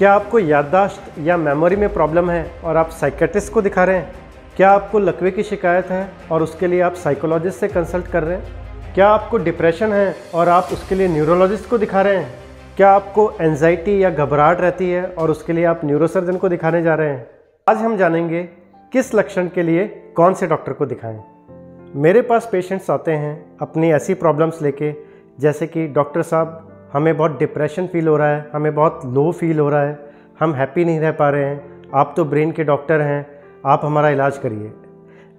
क्या आपको याददाश्त या मेमोरी में प्रॉब्लम है और आप साइकियाट्रिस्ट को दिखा रहे हैं? क्या आपको लकवे की शिकायत है और उसके लिए आप साइकोलॉजिस्ट से कंसल्ट कर रहे हैं? क्या आपको डिप्रेशन है और आप उसके लिए न्यूरोलॉजिस्ट को दिखा रहे हैं? क्या आपको एंजाइटी या घबराहट रहती है और उसके लिए आप न्यूरोसर्जन को दिखाने जा रहे हैं? आज हम जानेंगे किस लक्षण के लिए कौन से डॉक्टर को दिखाएं। मेरे पास पेशेंट्स आते हैं अपनी ऐसी प्रॉब्लम्स लेके, जैसे कि डॉक्टर साहब हमें बहुत डिप्रेशन फील हो रहा है, हमें बहुत लो फील हो रहा है, हम हैप्पी नहीं रह पा रहे हैं, आप तो ब्रेन के डॉक्टर हैं, आप हमारा इलाज करिए।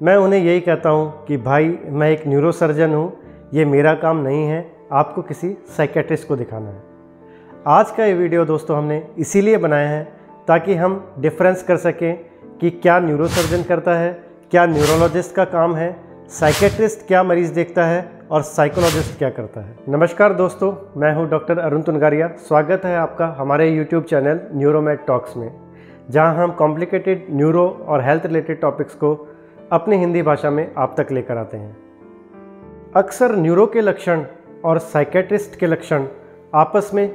मैं उन्हें यही कहता हूँ कि भाई मैं एक न्यूरोसर्जन हूँ, ये मेरा काम नहीं है, आपको किसी साइकियाट्रिस्ट को दिखाना है। आज का ये वीडियो दोस्तों हमने इसीलिए बनाया है ताकि हम डिफरेंस कर सकें कि क्या न्यूरोसर्जन करता है, क्या न्यूरोलॉजिस्ट का काम है, साइकियाट्रिस्ट क्या मरीज़ देखता है और साइकोलॉजिस्ट क्या करता है। नमस्कार दोस्तों, मैं हूं डॉक्टर अरुण तुनगारिया। स्वागत है आपका हमारे यूट्यूब चैनल न्यूरोमेड टॉक्स में, जहां हम कॉम्प्लिकेटेड न्यूरो और हेल्थ रिलेटेड टॉपिक्स को अपनी हिंदी भाषा में आप तक लेकर आते हैं। अक्सर न्यूरो के लक्षण और साइकियाट्रिस्ट के लक्षण आपस में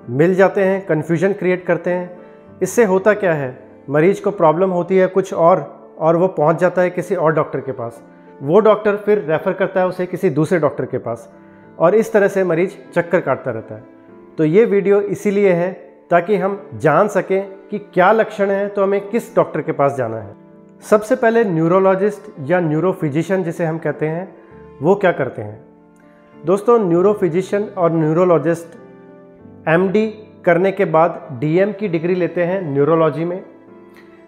मिल जाते हैं, कन्फ्यूजन क्रिएट करते हैं। इससे होता क्या है, मरीज़ को प्रॉब्लम होती है कुछ और वो पहुंच जाता है किसी और डॉक्टर के पास। वो डॉक्टर फिर रेफ़र करता है उसे किसी दूसरे डॉक्टर के पास और इस तरह से मरीज़ चक्कर काटता रहता है। तो ये वीडियो इसीलिए है ताकि हम जान सकें कि क्या लक्षण है तो हमें किस डॉक्टर के पास जाना है। सबसे पहले न्यूरोलॉजिस्ट या न्यूरोफिजिशियन जिसे हम कहते हैं, वो क्या करते हैं। दोस्तों, न्यूरोफिजिशियन और न्यूरोलॉजिस्ट MD करने के बाद DM की डिग्री लेते हैं न्यूरोलॉजी में।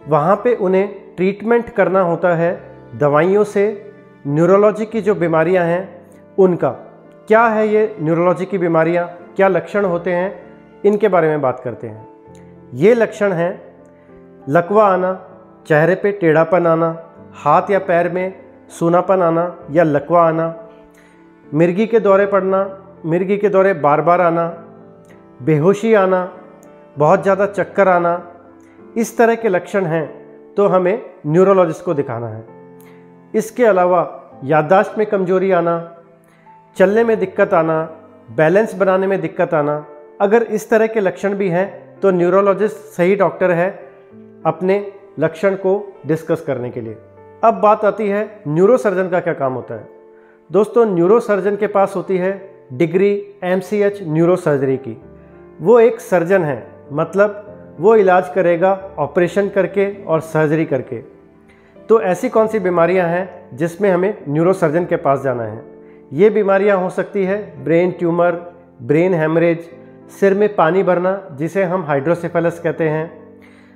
वहाँ पे उन्हें ट्रीटमेंट करना होता है दवाइयों से न्यूरोलॉजी की जो बीमारियां हैं उनका। क्या है ये न्यूरोलॉजी की बीमारियां, क्या लक्षण होते हैं, इनके बारे में बात करते हैं। ये लक्षण हैं लकवा आना, चेहरे पे टेढ़ापन आना, हाथ या पैर में सूनापन आना या लकवा आना, मिर्गी के दौरे पड़ना, मिर्गी के दौरे बार बार आना, बेहोशी आना, बहुत ज़्यादा चक्कर आना। इस तरह के लक्षण हैं तो हमें न्यूरोलॉजिस्ट को दिखाना है। इसके अलावा याददाश्त में कमजोरी आना, चलने में दिक्कत आना, बैलेंस बनाने में दिक्कत आना, अगर इस तरह के लक्षण भी हैं तो न्यूरोलॉजिस्ट सही डॉक्टर है अपने लक्षण को डिस्कस करने के लिए। अब बात आती है न्यूरोसर्जन का क्या काम होता है। दोस्तों, न्यूरोसर्जन के पास होती है डिग्री MCH न्यूरोसर्जरी की। वो एक सर्जन है, मतलब वो इलाज करेगा ऑपरेशन करके और सर्जरी करके। तो ऐसी कौन सी बीमारियां हैं जिसमें हमें न्यूरोसर्जन के पास जाना है। ये बीमारियां हो सकती है ब्रेन ट्यूमर, ब्रेन हेमरेज, सिर में पानी भरना जिसे हम हाइड्रोसेफेलस कहते हैं,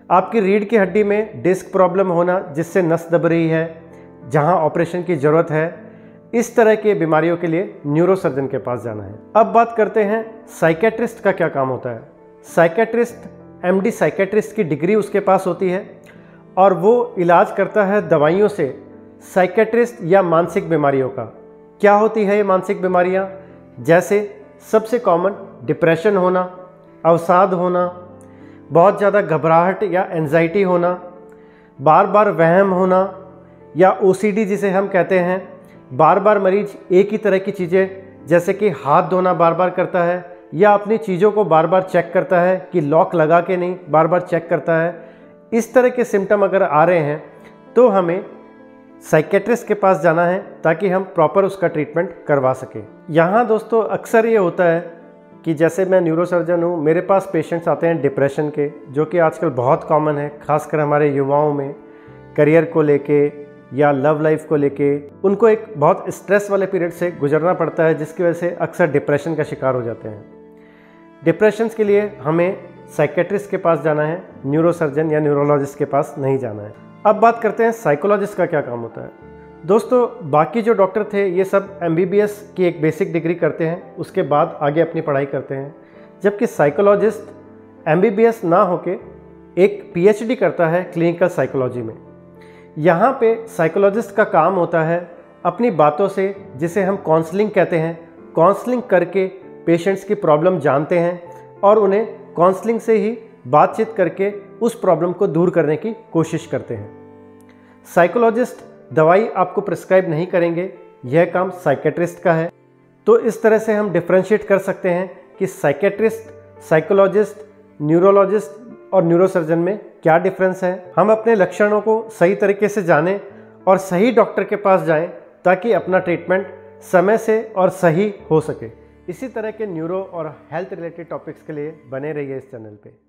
आपकी रीढ़ की हड्डी में डिस्क प्रॉब्लम होना जिससे नस दब रही है, जहां ऑपरेशन की ज़रूरत है। इस तरह के बीमारियों के लिए न्यूरोसर्जन के पास जाना है। अब बात करते हैं साइकियाट्रिस्ट का क्या काम होता है। साइकियाट्रिस्ट MD साइकियाट्रिस्ट की डिग्री उसके पास होती है और वो इलाज करता है दवाइयों से साइकियाट्रिस्ट या मानसिक बीमारियों का। क्या होती है ये मानसिक बीमारियां? जैसे सबसे कॉमन डिप्रेशन होना, अवसाद होना, बहुत ज़्यादा घबराहट या एंजाइटी होना, बार बार वहम होना या OCD जिसे हम कहते हैं। बार बार मरीज एक ही तरह की चीज़ें, जैसे कि हाथ धोना बार बार करता है या अपनी चीज़ों को बार बार चेक करता है कि लॉक लगा के नहीं, बार बार चेक करता है। इस तरह के सिम्टम अगर आ रहे हैं तो हमें साइकियाट्रिस्ट के पास जाना है ताकि हम प्रॉपर उसका ट्रीटमेंट करवा सकें। यहाँ दोस्तों अक्सर ये होता है कि जैसे मैं न्यूरोसर्जन हूँ, मेरे पास पेशेंट्स आते हैं डिप्रेशन के, जो कि आजकल बहुत कॉमन है, खासकर हमारे युवाओं में। करियर को लेके या लव लाइफ को लेके उनको एक बहुत स्ट्रेस वाले पीरियड से गुजरना पड़ता है, जिसकी वजह से अक्सर डिप्रेशन का शिकार हो जाते हैं। डिप्रेशन के लिए हमें साइकियाट्रिस्ट के पास जाना है, न्यूरोसर्जन या न्यूरोलॉजिस्ट के पास नहीं जाना है। अब बात करते हैं साइकोलॉजिस्ट का क्या काम होता है। दोस्तों, बाकी जो डॉक्टर थे ये सब MBBS की एक बेसिक डिग्री करते हैं, उसके बाद आगे अपनी पढ़ाई करते हैं, जबकि साइकोलॉजिस्ट MBBS ना होके एक PhD करता है क्लिनिकल साइकोलॉजी में। यहाँ पे साइकोलॉजिस्ट का काम होता है अपनी बातों से, जिसे हम काउंसलिंग कहते हैं, काउंसलिंग करके पेशेंट्स की प्रॉब्लम जानते हैं और उन्हें काउंसलिंग से ही बातचीत करके उस प्रॉब्लम को दूर करने की कोशिश करते हैं। साइकोलॉजिस्ट दवाई आपको प्रिस्क्राइब नहीं करेंगे, यह काम साइकियाट्रिस्ट का है। तो इस तरह से हम डिफ्रेंशिएट कर सकते हैं कि साइकियाट्रिस्ट, साइकोलॉजिस्ट, न्यूरोलॉजिस्ट और न्यूरोसर्जन में क्या डिफरेंस है। हम अपने लक्षणों को सही तरीके से जानें और सही डॉक्टर के पास जाएं ताकि अपना ट्रीटमेंट समय से और सही हो सके। इसी तरह के न्यूरो और हेल्थ रिलेटेड टॉपिक्स के लिए बने रहिए इस चैनल पे।